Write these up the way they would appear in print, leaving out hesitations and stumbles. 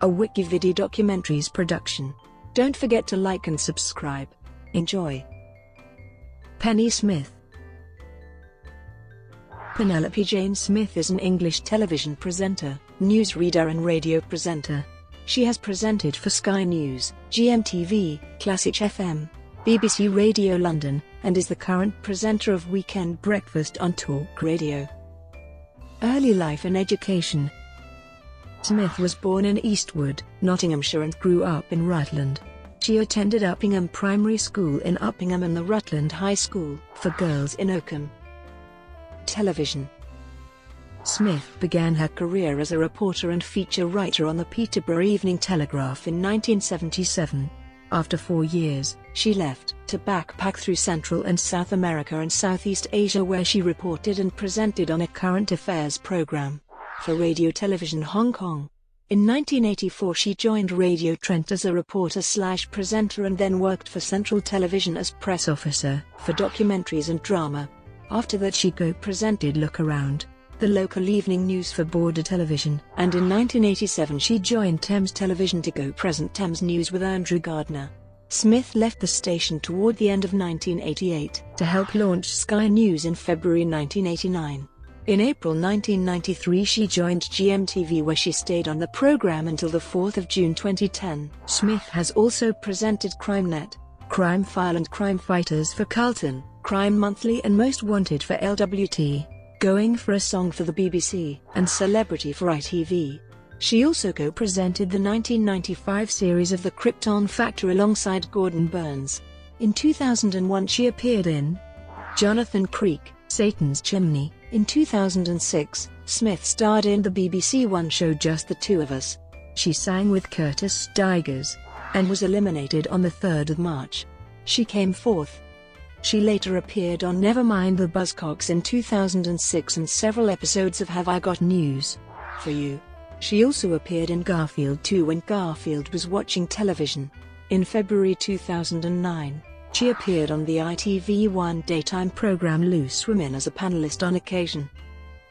a WikiVidi documentaries production. Don't forget to like and subscribe. Enjoy. Penny Smith. Penelope Jane Smith is an English television presenter, newsreader and radio presenter. She has presented for Sky News, GMTV, Classic FM, BBC Radio London, and is the current presenter of Weekend Breakfast on Talkradio. Early life and education. Smith was born in Eastwood, Nottinghamshire and grew up in Rutland. She attended Uppingham Primary School in Uppingham and the Rutland High School for Girls in Oakham. Television. Smith began her career as a reporter and feature writer on the Peterborough Evening Telegraph in 1977. After 4 years, she left to backpack through Central and South America and Southeast Asia, where she reported and presented on a current affairs program for Radio Television Hong Kong. In 1984 she joined Radio Trent as a reporter/presenter and then worked for Central Television as press officer for documentaries and drama. After that she co-presented Look Around, the local evening news for Border Television, and in 1987 she joined Thames Television to co-present Thames News with Andrew Gardner. Smith left the station toward the end of 1988 to help launch Sky News in February 1989. In April 1993 she joined GMTV, where she stayed on the program until the 4th of June 2010. Smith has also presented CrimeNet, Crime File and Crime Fighters for Carlton, Crime Monthly and Most Wanted for LWT, Going for a Song for the BBC, and Celebrity for ITV. She also co-presented the 1995 series of The Krypton Factor alongside Gordon Burns. In 2001 she appeared in Jonathan Creek, Satan's Chimney. In 2006, Smith starred in the BBC One show Just the Two of Us. She sang with Curtis Stigers, and was eliminated on the 3rd of March. She came fourth. She later appeared on Nevermind the Buzzcocks in 2006 and several episodes of Have I Got News for You. She also appeared in Garfield 2 when Garfield was watching television. In February 2009, she appeared on the ITV1 daytime program Loose Women as a panelist on occasion.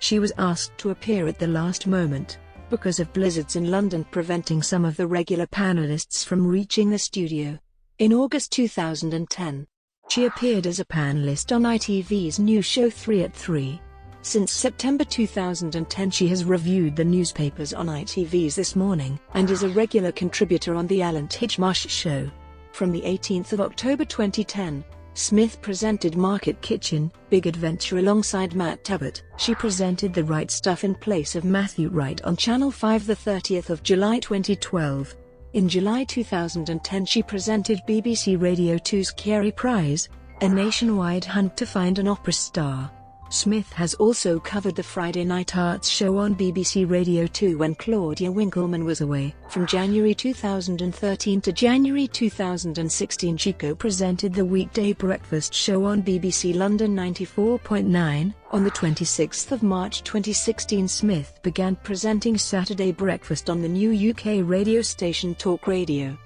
She was asked to appear at the last moment, because of blizzards in London preventing some of the regular panelists from reaching the studio. In August 2010, she appeared as a panelist on ITV's new show 3 at 3. Since September 2010 she has reviewed the newspapers on ITV's This Morning, and is a regular contributor on The Alan Titchmarsh Show. From the 18th of October 2010, Smith presented Market Kitchen, Big Adventure alongside Matt Tabbutt. She presented The Right Stuff in place of Matthew Wright on Channel 5 the 30th of July 2012. In July 2010 she presented BBC Radio 2's Kerry Prize, a nationwide hunt to find an opera star. Smith has also covered the Friday Night Arts show on BBC Radio 2 when Claudia Winkleman was away. From January 2013 to January 2016 she co-presented the weekday breakfast show on BBC London 94.9. On the 26th of March 2016 Smith began presenting Saturday Breakfast on the new UK radio station Talkradio.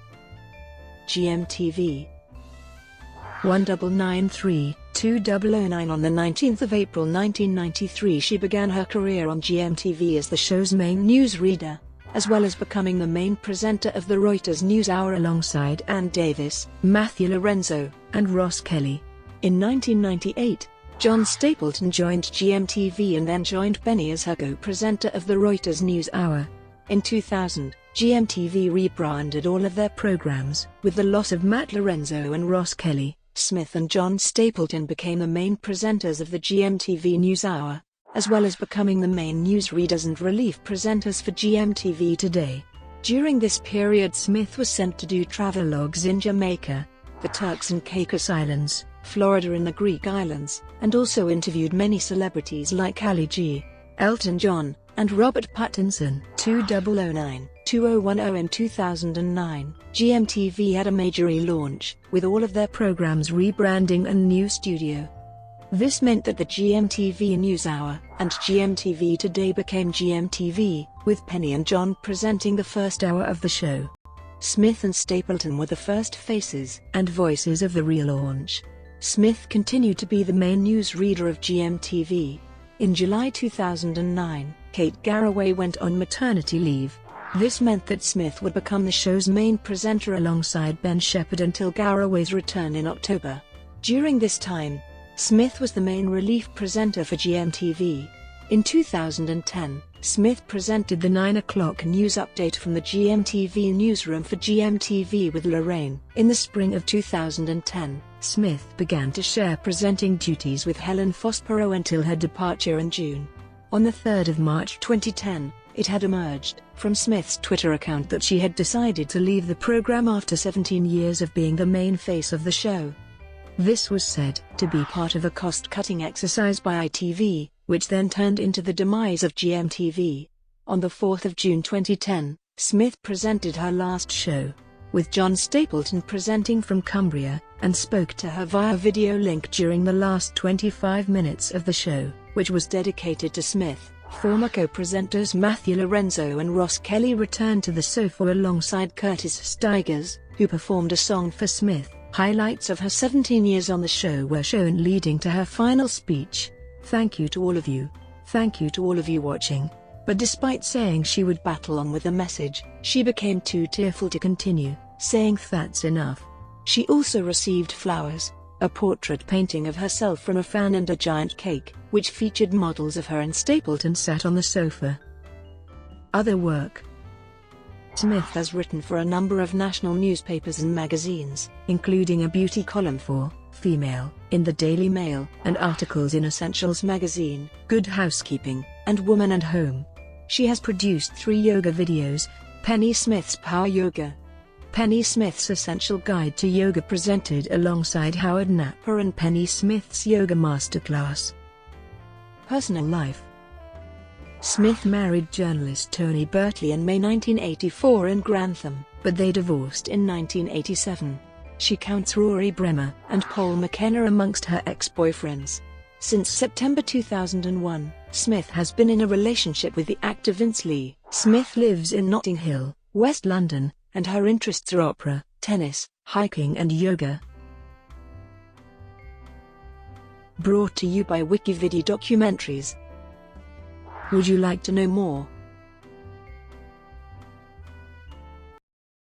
GMTV 1993, 2009. On the 19th of April 1993 she began her career on GMTV as the show's main newsreader, as well as becoming the main presenter of the Reuters News Hour alongside Ann Davis, Matthew Lorenzo, and Ross Kelly. In 1998, John Stapleton joined GMTV and then joined Penny as her co-presenter of the Reuters News Hour. In 2000, GMTV rebranded all of their programs. With the loss of Matt Lorenzo and Ross Kelly, Smith and John Stapleton became the main presenters of the GMTV News Hour, as well as becoming the main newsreaders and relief presenters for GMTV Today. During this period Smith was sent to do travelogues in Jamaica, the Turks and Caicos Islands, Florida and the Greek Islands, and also interviewed many celebrities like Ali G, Elton John, and Robert Pattinson. 2009-2010 In 2009, GMTV had a major relaunch, with all of their programs rebranding and new studio. This meant that the GMTV News Hour and GMTV Today became GMTV, with Penny and John presenting the first hour of the show. Smith and Stapleton were the first faces and voices of the relaunch. Smith continued to be the main newsreader of GMTV. In July 2009, Kate Garraway went on maternity leave. This meant that Smith would become the show's main presenter alongside Ben Shepherd until Garraway's return in October. During this time, Smith was the main relief presenter for GMTV. In 2010, Smith presented the 9 o'clock news update from the GMTV newsroom for GMTV with Lorraine. In the spring of 2010, Smith began to share presenting duties with Helen Fospero until her departure in June. On the 3rd of March 2010, it had emerged from Smith's Twitter account that she had decided to leave the program after 17 years of being the main face of the show. This was said to be part of a cost-cutting exercise by ITV, which then turned into the demise of GMTV. On the 4th of June 2010, Smith presented her last show, with John Stapleton presenting from Cumbria, and spoke to her via video link during the last 25 minutes of the show, which was dedicated to Smith. Former co-presenters Matthew Lorenzo and Ross Kelly returned to the sofa alongside Curtis Stigers, who performed a song for Smith. Highlights of her 17 years on the show were shown leading to her final speech. "Thank you to all of you. Thank you to all of you watching." But despite saying she would battle on with the message, she became too tearful to continue, saying that's enough. She also received flowers, a portrait painting of herself from a fan and a giant cake, which featured models of her and Stapleton sat on the sofa. Other work. Smith has written for a number of national newspapers and magazines, including a beauty column for Female in the Daily Mail, and articles in Essentials magazine, Good Housekeeping, and Woman and Home. She has produced 3 yoga videos: Penny Smith's Power Yoga, Penny Smith's Essential Guide to Yoga presented alongside Howard Napper, and Penny Smith's Yoga Masterclass. Personal life. Smith married journalist Tony Bertley in May 1984 in Grantham, but they divorced in 1987. She counts Rory Bremer and Paul McKenna amongst her ex-boyfriends. Since September 2001, Smith has been in a relationship with the actor Vince Lee. Smith lives in Notting Hill, West London, and her interests are opera, tennis, hiking and yoga. Brought to you by WikiVidi Documentaries. Would you like to know more?